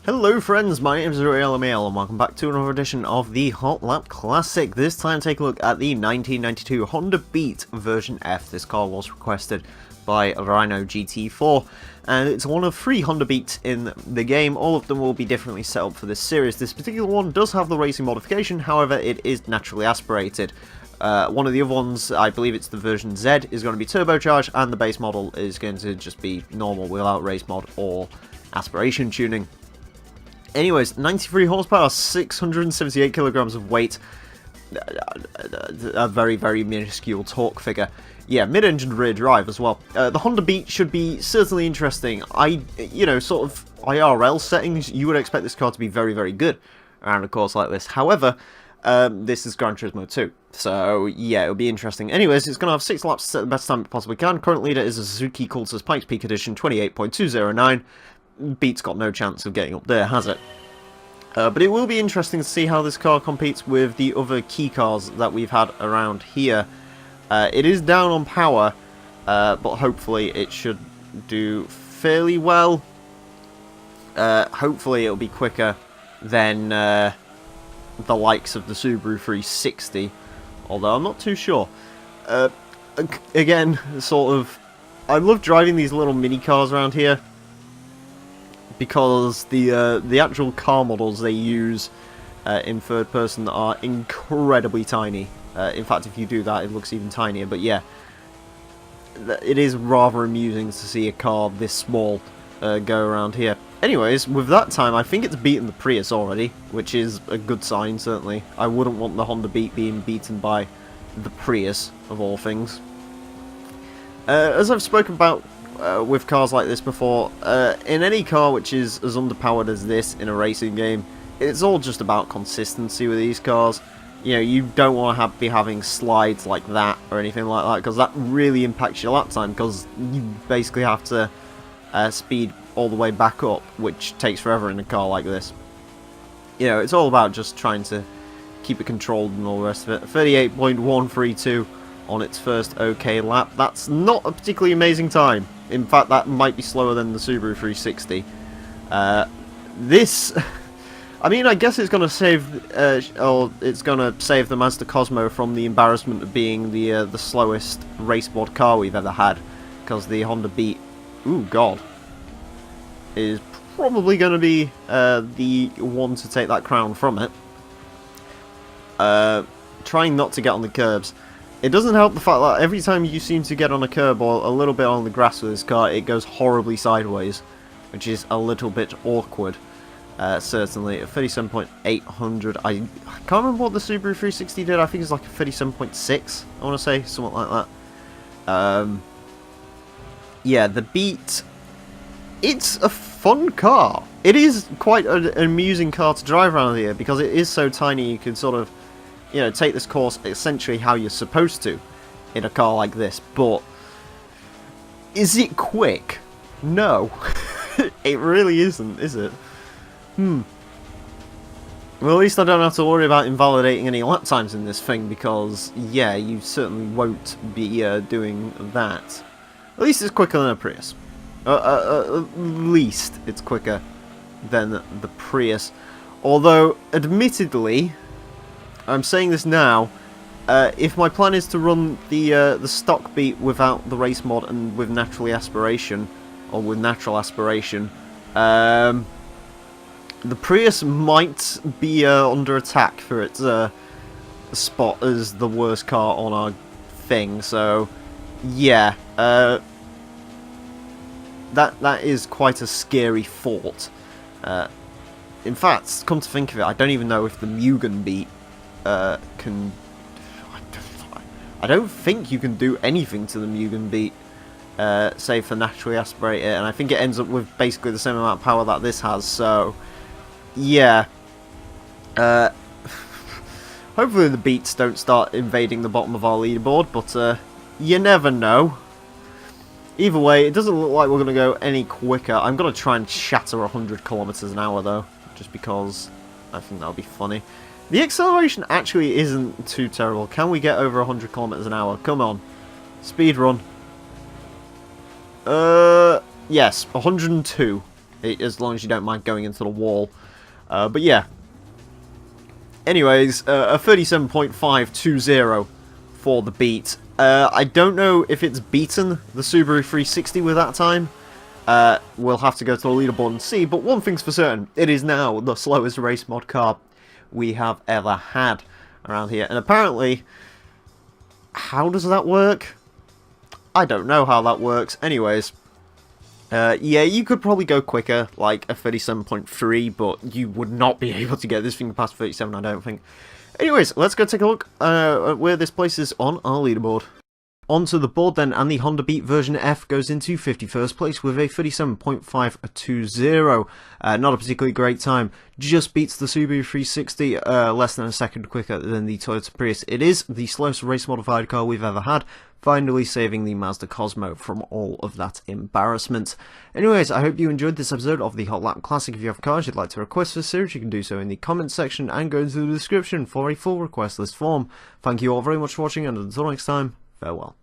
Hello friends, my name is Emile and welcome back to another edition of the Hot Lap Classic. This time take a look at the 1992 Honda Beat version F. This car was requested by Rhino GT4 and it's one of 3 Honda Beats in the game. All of them will be differently set up for this series. This particular one does have the racing modification, however it is naturally aspirated. One of the other ones, I believe it's the version Z, is going to be turbocharged and the base model is going to just be normal without race mod or aspiration tuning. Anyways, 93 horsepower, 678 kilograms of weight, a very, very minuscule torque figure. Yeah, mid-engine rear drive as well. The Honda Beat should be certainly interesting. Sort of IRL settings, you would expect this car to be very, very good around a course like this. However, this is Gran Turismo 2, so yeah, it'll be interesting. Anyways, it's going to have 6 laps to set the best time it possibly can. Current leader is a Suzuki Cultus Pikes Peak Edition 28.209. Beat's got no chance of getting up there, has it? But it will be interesting to see how this car competes with the other key cars that we've had around here. It is down on power, but hopefully it should do fairly well. Hopefully it'll be quicker than the likes of the Subaru 360, although I'm not too sure. Again, sort of, I love driving these little mini cars around here, because the actual car models they use in third person are incredibly tiny. In fact, if you do that, it looks even tinier. But yeah, it is rather amusing to see a car this small go around here. Anyways, with that time, I think it's beaten the Prius already, which is a good sign, certainly. I wouldn't want the Honda Beat being beaten by the Prius, of all things. As I've spoken about with cars like this before, in any car which is as underpowered as this in a racing game, it's all just about consistency with these cars. You know, you don't want to be having slides like that or anything like that, because that really impacts your lap time, because you basically have to speed all the way back up, which takes forever in a car like this. You know, it's all about just trying to keep it controlled and all the rest of it. 38.132 on its first OK lap. That's not a particularly amazing time. In fact, that might be slower than the Subaru 360. This, I mean, I guess it's going to save, or it's going to save the Mazda Cosmo from the embarrassment of being the slowest race mod car we've ever had, because the Honda Beat, ooh god, is probably going to be the one to take that crown from it. Trying not to get on the curbs. It doesn't help the fact that every time you seem to get on a curb or a little bit on the grass with this car, it goes horribly sideways, which is a little bit awkward. Certainly, at 37.800, I can't remember what the Subaru 360 did. I think it's like a 37.6, I want to say, something like that. Yeah, the Beat, it's a fun car. It is quite an amusing car to drive around here, because it is so tiny. You can sort of, you know, take this course essentially how you're supposed to in a car like this. But is it quick? No. It really isn't, is it? Well, at least I don't have to worry about invalidating any lap times in this thing, because, yeah, you certainly won't be doing that. At least it's quicker than a Prius. At least it's quicker than the Prius. Although, admittedly, I'm saying this now, if my plan is to run the stock Beat without the race mod and with natural aspiration, the Prius might be under attack for its spot as the worst car on our thing. So, yeah, that is quite a scary thought. In fact, come to think of it, I don't even know if the Mugen Beat can... I don't think you can do anything to the Mugen Beat, save for naturally aspirate it, and I think it ends up with basically the same amount of power that this has, so yeah. Hopefully the Beats don't start invading the bottom of our leaderboard, but you never know. Either way, it doesn't look like we're going to go any quicker. I'm going to try and shatter 100 kilometers an hour though, just because I think that'll be funny. The acceleration actually isn't too terrible. Can we get over 100 kilometers an hour? Come on. Speed run. Yes, 102 as long as you don't mind going into the wall. But yeah. Anyways, a 37.520 for the beat. I don't know if it's beaten the Subaru 360 with that time. We'll have to go to the leaderboard and see, but one thing's for certain, it is now the slowest race mod car we have ever had around here. And apparently, how does that work? I don't know how that works. Anyways, yeah, you could probably go quicker, like a 37.3, but you would not be able to get this thing past 37, I don't think. Anyways, let's go take a look at where this places on our leaderboard. Onto the board then, and the Honda Beat version F goes into 51st place with a 37.520. Not a particularly great time, just beats the Subaru 360, less than a second quicker than the Toyota Prius. It is the slowest race modified car we've ever had, finally saving the Mazda Cosmo from all of that embarrassment. Anyways, I hope you enjoyed this episode of the Hot Lap Classic. If you have cars you'd like to request for this series, you can do so in the comments section and go into the description for a full request list form. Thank you all very much for watching, and until next time, farewell.